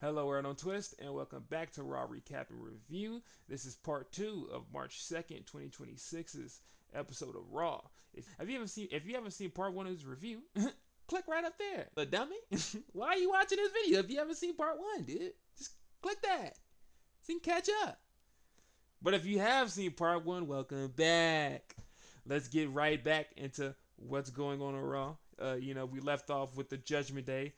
Hello, world on Twist, and welcome back to Raw Recap and Review. This is part 2 of March 2nd, 2026's episode of Raw. If you haven't seen part 1 of this review, click right up there. The dummy? Why are you watching this video if you haven't seen part 1, dude? Just click that so you can catch up. But if you have seen part 1, welcome back. Let's get right back into what's going on Raw. We left off with the Judgment Day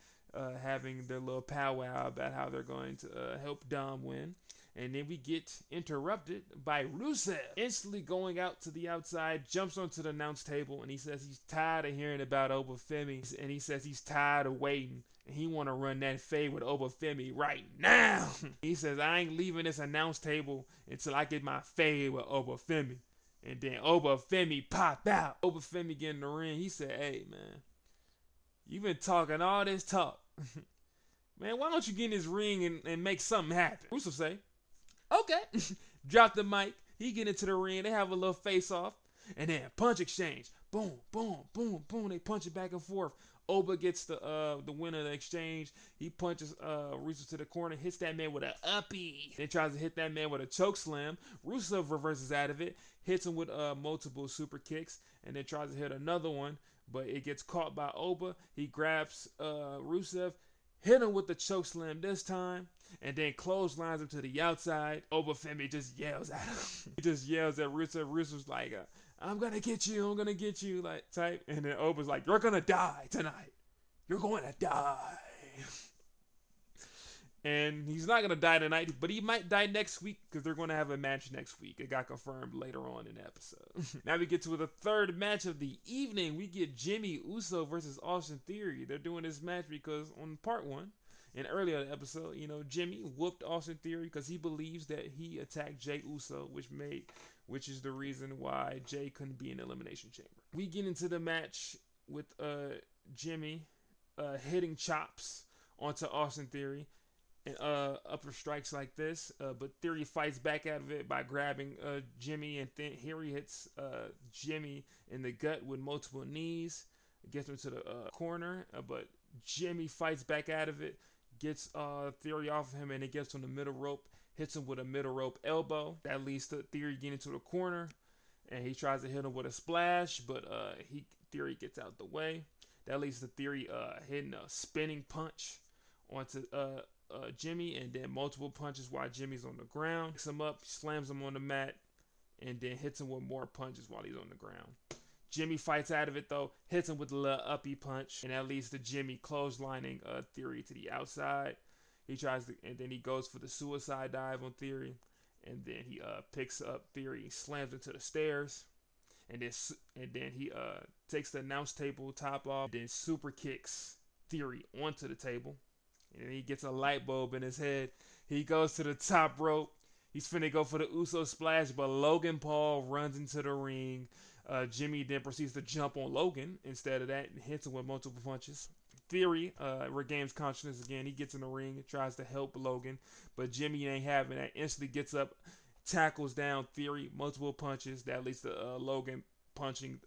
having their little powwow about how they're going to help Dom win. And then we get interrupted by Rusev instantly going out to the outside, jumps onto the announce table, and he says he's tired of hearing about Obafemi, and he says he's tired of waiting, and he want to run that fade with Obafemi right now. He says, I ain't leaving this announce table until I get my fade with Obafemi. And then Obafemi pop out. Obafemi get in the ring. He said, hey, man, you've been talking all this talk. Man, why don't you get in this ring and make something happen? Rusev say, okay. Drop the mic. He get into the ring. They have a little face off. And then punch exchange. Boom, boom, boom, boom. They punch it back and forth. Oba gets the winner of the exchange. He punches Rusev to the corner, hits that man with an uppie. Then tries to hit that man with a choke slam. Rusev reverses out of it, hits him with multiple super kicks, and then tries to hit another one. But it gets caught by Oba. He grabs Rusev, hit him with the choke slam this time, and then clotheslines him to the outside. Obafemi just yells at him. He just yells at Rusev. Rusev's like, I'm going to get you, like type. And then Oba's like, you're going to die tonight. You're going to die. And he's not going to die tonight, but he might die next week because they're going to have a match next week. It got confirmed later on in the episode. Now we get to the third match of the evening. We get Jimmy Uso versus Austin Theory. They're doing this match because on part 1, in earlier in the episode, Jimmy whooped Austin Theory because he believes that he attacked Jey Uso, which is the reason why Jey couldn't be in the Elimination Chamber. We get into the match with Jimmy hitting chops onto Austin Theory and upper strikes like this, but Theory fights back out of it by grabbing Jimmy, and then here he hits Jimmy in the gut with multiple knees, gets him to the corner, but Jimmy fights back out of it, gets Theory off of him, and it gets on the middle rope, hits him with a middle rope elbow. That leads to Theory getting into the corner, and he tries to hit him with a splash, but Theory gets out the way. That leads to Theory hitting a spinning punch onto Jimmy, and then multiple punches while Jimmy's on the ground. Picks him up, slams him on the mat, and then hits him with more punches while he's on the ground. Jimmy fights out of it though, hits him with a little uppy punch, and that leads to Jimmy clotheslining Theory to the outside. He tries to, and then he goes for the suicide dive on Theory, and then he picks up Theory, slams him to the stairs, and then he takes the announce table top off, and then super kicks Theory onto the table. And he gets a light bulb in his head. He goes to the top rope. He's finna go for the Uso splash, but Logan Paul runs into the ring. Jimmy then proceeds to jump on Logan instead of that and hits him with multiple punches. Theory regains consciousness again. He gets in the ring and tries to help Logan, but Jimmy ain't having that. Instantly gets up, tackles down Theory, multiple punches. That leads to Logan punching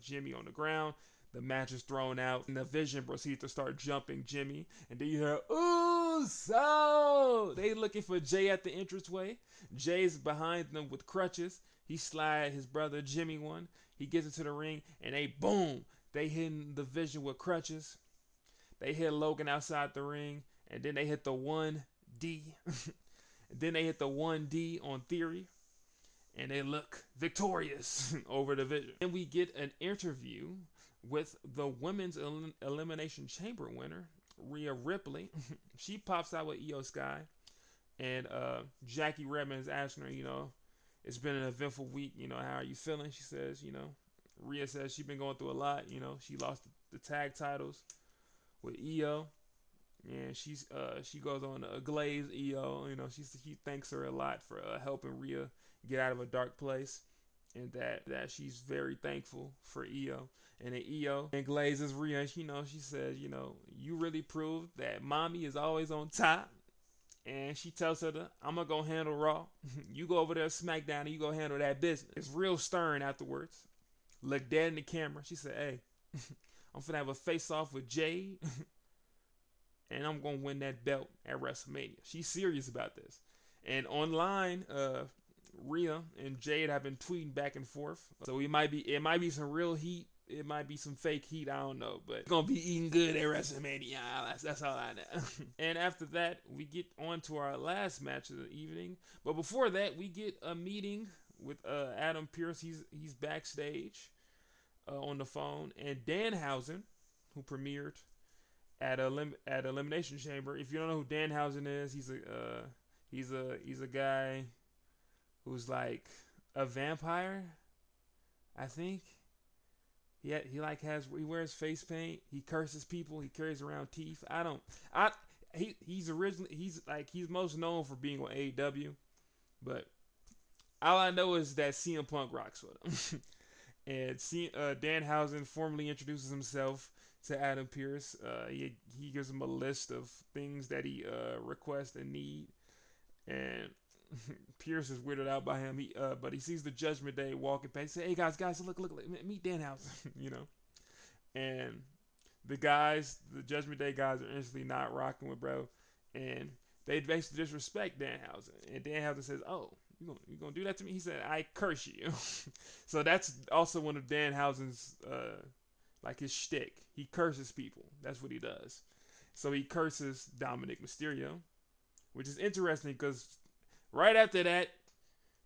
Jimmy on the ground. The match is thrown out, and the Vision proceeds to start jumping Jimmy. And then you hear, Uso! They looking for Jay at the entranceway. Jay's behind them with crutches. He slide his brother Jimmy one. He gets into the ring, and they hitting the Vision with crutches. They hit Logan outside the ring, and then they hit the 1D. Then they hit the 1D on Theory, and they look victorious over the Vision. And we get an interview with the women's elimination chamber winner, Rhea Ripley. She pops out with Io Sky, and Jackie Redmond is asking her, it's been an eventful week, how are you feeling? She says, Rhea says she's been going through a lot, she lost the tag titles with Io, and she goes on to glaze Io, she thanks her a lot for helping Rhea get out of a dark place, and that she's very thankful for Io. And then Io and glazes Rhea, she says, you really proved that mommy is always on top. And she tells her, I'm going to go handle Raw. You go over there SmackDown and you go handle that business. It's real stern afterwards. Look dead in the camera. She said, hey, I'm finna have a face-off with Jade. and I'm gonna win that belt at WrestleMania. She's serious about this. And online, Rhea and Jade have been tweeting back and forth. So it might be some real heat. It might be some fake heat. I don't know, but it's gonna be eating good at WrestleMania. That's all I know. And after that, we get on to our last match of the evening. But before that, we get a meeting with Adam Pearce. He's backstage on the phone, and Danhausen, who premiered at Elimination Chamber. If you don't know who Danhausen is, he's a guy who's like a vampire, I think. He wears face paint. He curses people. He carries around teeth. He's most known for being on AEW, but all I know is that CM Punk rocks with him. And Danhausen formally introduces himself to Adam Pearce. He gives him a list of things that he requests and need, and Pierce is weirded out by him. But he sees the Judgment Day walking past. He says, "Hey guys, look, meet Danhausen," you know. And the Judgment Day guys are instantly not rocking with bro, and they basically disrespect Danhausen. And Danhausen says, "Oh, you gonna do that to me?" He said, "I curse you." So that's also one of Danhausen's like his shtick. He curses people. That's what he does. So he curses Dominic Mysterio, which is interesting because right after that,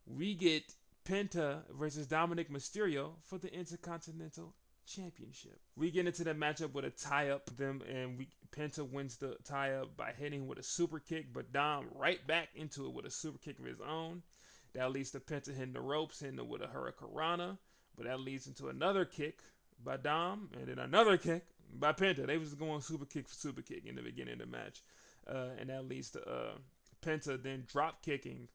we get Penta versus Dominic Mysterio for the Intercontinental Championship. We get into the matchup with a tie-up them, and Penta wins the tie-up by hitting with a super kick, but Dom right back into it with a super kick of his own. That leads to Penta hitting the ropes, hitting it with a Hurricanrana, but that leads into another kick by Dom, and then another kick by Penta. They was going super kick for super kick in the beginning of the match, and that leads to Penta then drop kicking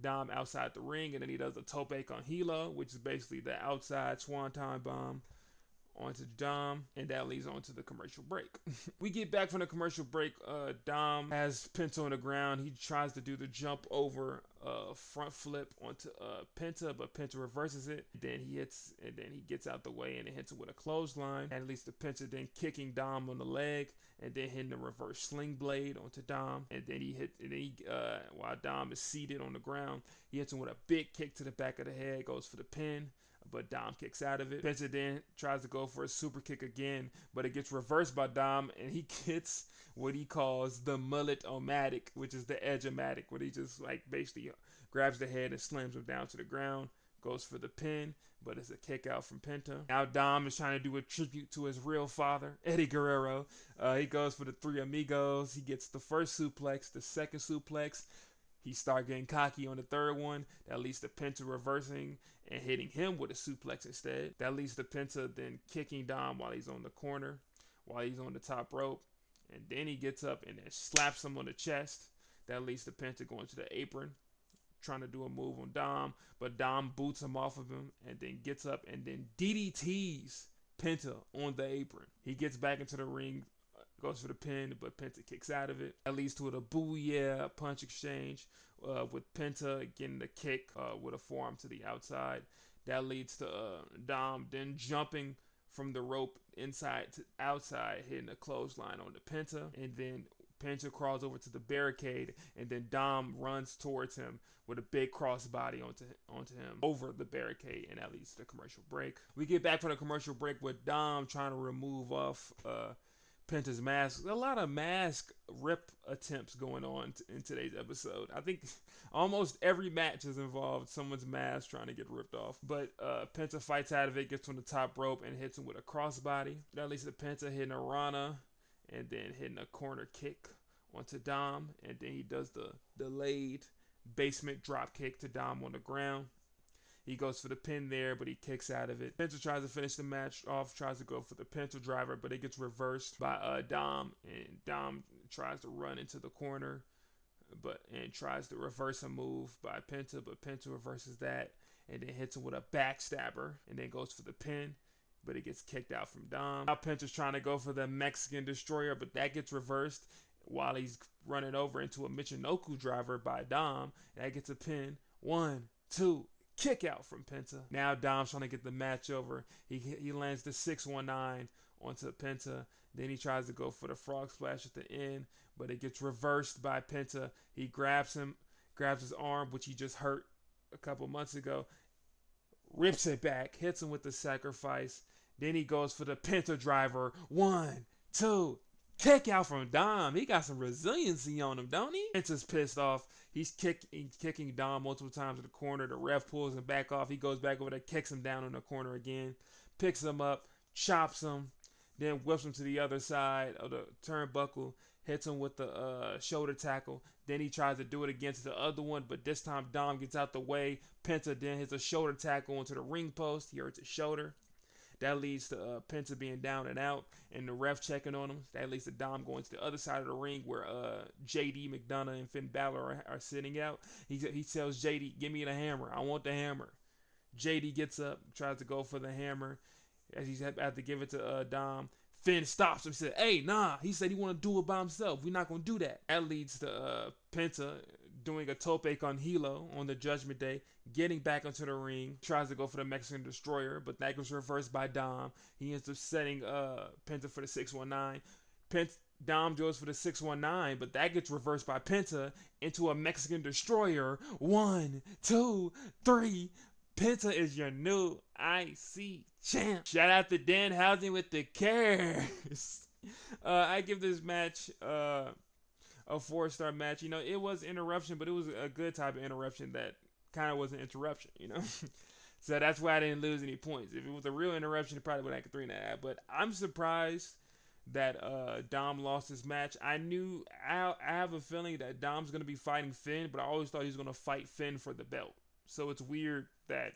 Dom outside the ring, and then he does a tope con hilo, which is basically the outside swanton bomb onto Dom, and that leads on to the commercial break. We get back from the commercial break. Dom has Penta on the ground. He tries to do the jump over front flip onto Penta, but Penta reverses it. Then he gets out the way and it hits it with a clothesline. And leads to Penta then kicking Dom on the leg, and then hitting the reverse sling blade onto Dom. And then while Dom is seated on the ground, he hits him with a big kick to the back of the head, goes for the pin, but Dom kicks out of it. Penta then tries to go for a super kick again, but it gets reversed by Dom, and he gets what he calls the mullet-o-matic, which is the edge-o-matic, where he just like basically grabs the head and slams him down to the ground, goes for the pin, but it's a kick out from Penta. Now Dom is trying to do a tribute to his real father, Eddie Guerrero. He goes for the Three Amigos. He gets the first suplex, the second suplex. He starts getting cocky on the third one. That leads to Penta reversing and hitting him with a suplex instead. That leads to Penta then kicking Dom while he's on the corner, while he's on the top rope. And then he gets up and then slaps him on the chest. That leads to Penta going to the apron, trying to do a move on Dom. But Dom boots him off of him and then gets up and then DDTs Penta on the apron. He gets back into the ring, goes for the pin, but Penta kicks out of it. That leads to a booyah punch exchange with Penta getting the kick with a forearm to the outside. That leads to Dom then jumping from the rope inside to outside, hitting a clothesline on the Penta. And then Penta crawls over to the barricade, and then Dom runs towards him with a big crossbody onto him over the barricade, and that leads to the commercial break. We get back from the commercial break with Dom trying to remove off Penta's mask. A lot of mask rip attempts going on in today's episode. I think almost every match has involved someone's mask trying to get ripped off. But Penta fights out of it, gets on the top rope, and hits him with a crossbody. That leads to Penta hitting a Rana, and then hitting a corner kick onto Dom. And then he does the delayed basement drop kick to Dom on the ground. He goes for the pin there, but he kicks out of it. Penta tries to finish the match off, tries to go for the Penta driver, but it gets reversed by Dom, and Dom tries to run into the corner, and tries to reverse a move by Penta, but Penta reverses that, and then hits him with a backstabber, and then goes for the pin, but it gets kicked out from Dom. Now Penta's trying to go for the Mexican Destroyer, but that gets reversed while he's running over into a Michinoku driver by Dom, and that gets a pin. 1, 2, kick out from Penta. Now Dom's trying to get the match over. He lands the 619 onto Penta. Then he tries to go for the frog splash at the end, but it gets reversed by Penta. He grabs his arm, which he just hurt a couple months ago, rips it back, hits him with the sacrifice. Then he goes for the Penta driver. 1, 2, kick out from Dom. He got some resiliency on him, don't he? Penta's pissed off. He's kicking Dom multiple times in the corner. The ref pulls him back off. He goes back over there, kicks him down in the corner again, picks him up, chops him, then whips him to the other side of the turnbuckle, hits him with the shoulder tackle. Then he tries to do it against the other one, but this time Dom gets out the way. Penta then hits a shoulder tackle onto the ring post. He hurts his shoulder. That leads to Penta being down and out, and the ref checking on him. That leads to Dom going to the other side of the ring where JD McDonough and Finn Balor are sitting out. He tells JD, "Give me the hammer. I want the hammer." JD gets up, tries to go for the hammer. As he's about to give it to Dom, Finn stops him and said, "Hey, nah." He said he want to do it by himself. We're not going to do that. That leads to Penta doing a tope con hilo on the Judgment Day, getting back into the ring, tries to go for the Mexican Destroyer, but that gets reversed by Dom. He ends up setting Penta for the 619. Dom goes for the 619, but that gets reversed by Penta into a Mexican Destroyer. 1, 2, 3. Penta is your new IC champ. Shout out to Danhausen with the cares. I give this match a 4-star match. You know, it was interruption, but it was a good type of interruption that kind of was an interruption, you know. So that's why I didn't lose any points. If it was a real interruption, it probably would have like a 3.5. But I'm surprised that Dom lost his match. I have a feeling that Dom's going to be fighting Finn, but I always thought he was going to fight Finn for the belt. So it's weird that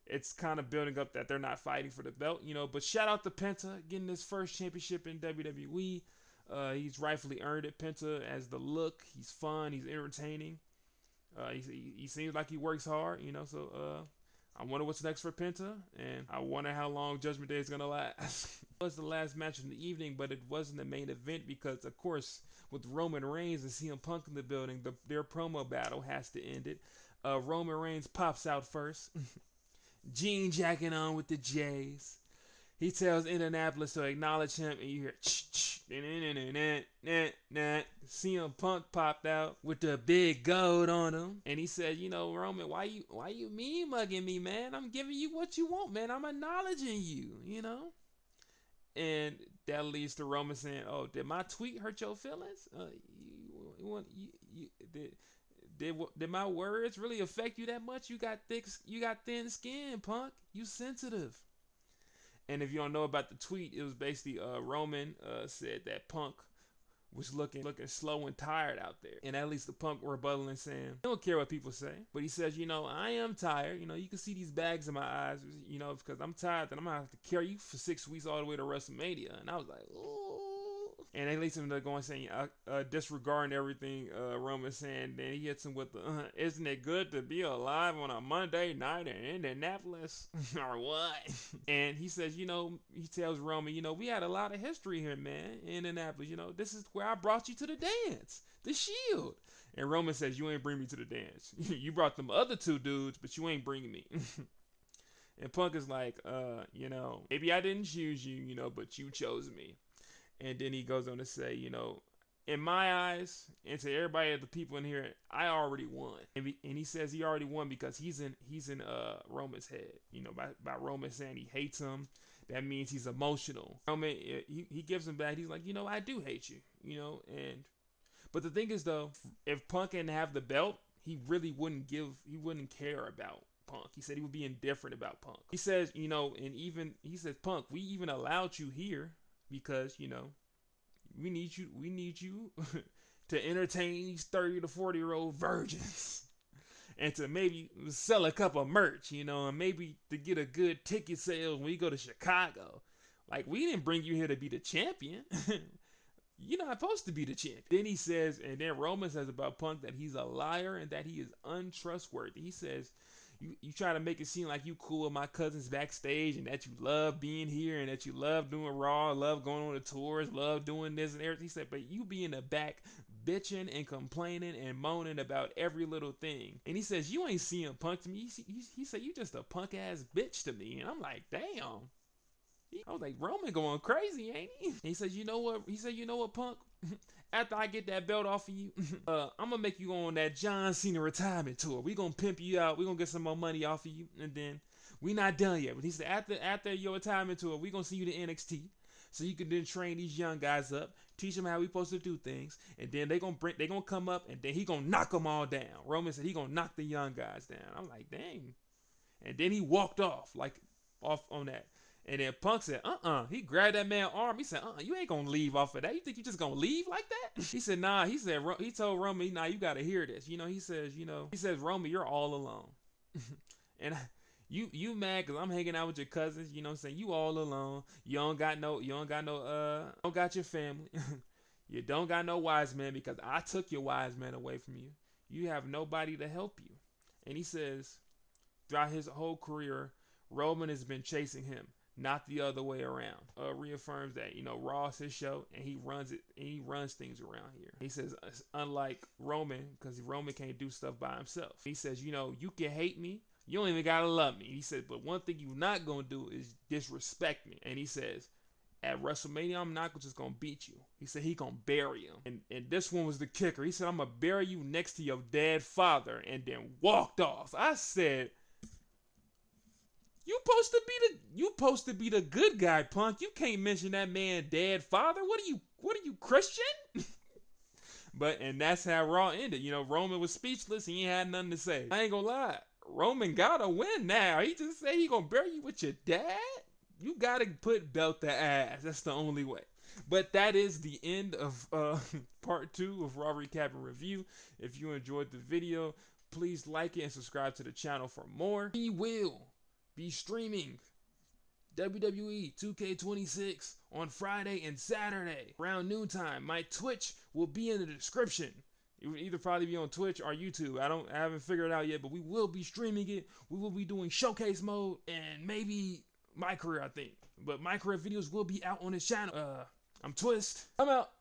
it's kind of building up that they're not fighting for the belt, you know. But shout out to Penta getting his first championship in WWE. He's rightfully earned it. Penta has the look. He's fun. He's entertaining. He seems like he works hard, you know. So I wonder what's next for Penta, and I wonder how long Judgment Day is gonna last. It was the last match of the evening, but it wasn't the main event because, of course, with Roman Reigns and CM Punk in the building, their promo battle has to end it. Roman Reigns pops out first, jean jacking on with the J's. He tells Indianapolis to acknowledge him, and you hear CM Punk popped out with the big gold on him, and he said, "You know, Roman, why you mean mugging me, man? I'm giving you what you want, man. I'm acknowledging you, you know." And that leads to Roman saying, "Oh, did my tweet hurt your feelings? Did my words really affect you that much? You got thin skin, Punk. You sensitive." And if you don't know about the tweet, it was basically Roman said that Punk was looking slow and tired out there. And at least the Punk were rebutting and saying, "I don't care what people say." But he says, "You know, I am tired. You know, you can see these bags in my eyes, you know, because I'm tired that I'm going to have to carry you for 6 weeks all the way to WrestleMania." And I was like, "Ooh." And they leads him to go and saying, disregarding everything Roman saying. Then he hits him with the, "Isn't it good to be alive on a Monday night in Indianapolis?" Or what? And he says, you know, he tells Roman, "You know, we had a lot of history here, man, in Indianapolis. You know, this is where I brought you to the dance, the Shield." And Roman says, "You ain't bring me to the dance. You brought them other 2 dudes, but you ain't bringing me." And Punk is like, you know, "Maybe I didn't choose you, you know, but you chose me." And then he goes on to say, you know, "In my eyes, and to everybody, the people in here, I already won." And he says he already won because he's in Roman's head. You know, by Roman saying he hates him, that means he's emotional. Roman, he gives him back. He's like, "You know, I do hate you. You know." But the thing is, though, if Punk didn't have the belt, he really wouldn't care about Punk. He said he would be indifferent about Punk. He says, you know, he says, "Punk, we even allowed you here because, you know, we need you to entertain these 30 to 40-year-old virgins and to maybe sell a cup of merch, you know, and maybe to get a good ticket sales when we go to Chicago. Like, we didn't bring you here to be the champion." You're not supposed to be the champion. Then he says, and then Roman says about Punk that he's a liar and that he is untrustworthy. He says, you try to make it seem like you cool with my cousins backstage and that you love being here and that you love doing Raw, love going on the tours, love doing this and everything. He said, but you be in the back bitching and complaining and moaning about every little thing. And he says, you ain't seeing Punk to me. He said, you just a punk ass bitch to me. And I'm like, damn. I was like, Roman going crazy, ain't he? He said, you know what? He said, you know what, Punk? After I get that belt off of you, I'm gonna make you go on that John Cena retirement tour. We gonna pimp you out. We gonna get some more money off of you, and then we not done yet. But he said after your retirement tour, we gonna see you to NXT, so you can then train these young guys up, teach them how we supposed to do things, and then they gonna come up, and then he gonna knock them all down. Roman said he gonna knock the young guys down. I'm like, dang. And then he walked off on that. And then Punk said, He grabbed that man's arm. He said, you ain't gonna leave off of that. You think you just gonna leave like that? He said, nah. He told Roman, nah, you gotta hear this. He says, Roman, you're all alone. And you mad because I'm hanging out with your cousins. You know what I'm saying? You all alone. You don't got your family. You don't got no wise man because I took your wise man away from you. You have nobody to help you. And he says, throughout his whole career, Roman has been chasing him, not the other way around. Reaffirms that, Raw is his show, and he runs it, and he runs things around here. He says, unlike Roman, because Roman can't do stuff by himself. He says, you can hate me, you don't even gotta love me. He said, but one thing you're not gonna do is disrespect me. And he says, at WrestleMania, I'm not just gonna beat you. He said he gonna bury him. And this one was the kicker. He said, I'm gonna bury you next to your dead father, and then walked off. I said, You supposed to be the good guy, Punk. You can't mention that man dead father. What are you Christian? And that's how Raw ended. Roman was speechless. He ain't had nothing to say. I ain't gonna lie. Roman gotta win now. He just said he gonna bury you with your dad. You gotta put belt to ass. That's the only way. But that is the end of part 2 of Raw Recap and Review. If you enjoyed the video, please like it and subscribe to the channel for more. We will be streaming WWE 2K26 on Friday and Saturday around noontime. My Twitch will be in the description. It will either probably be on Twitch or YouTube. I haven't figured it out yet, but we will be streaming it. We will be doing showcase mode and maybe my career, I think. But my career videos will be out on this channel. I'm Twist. I'm out.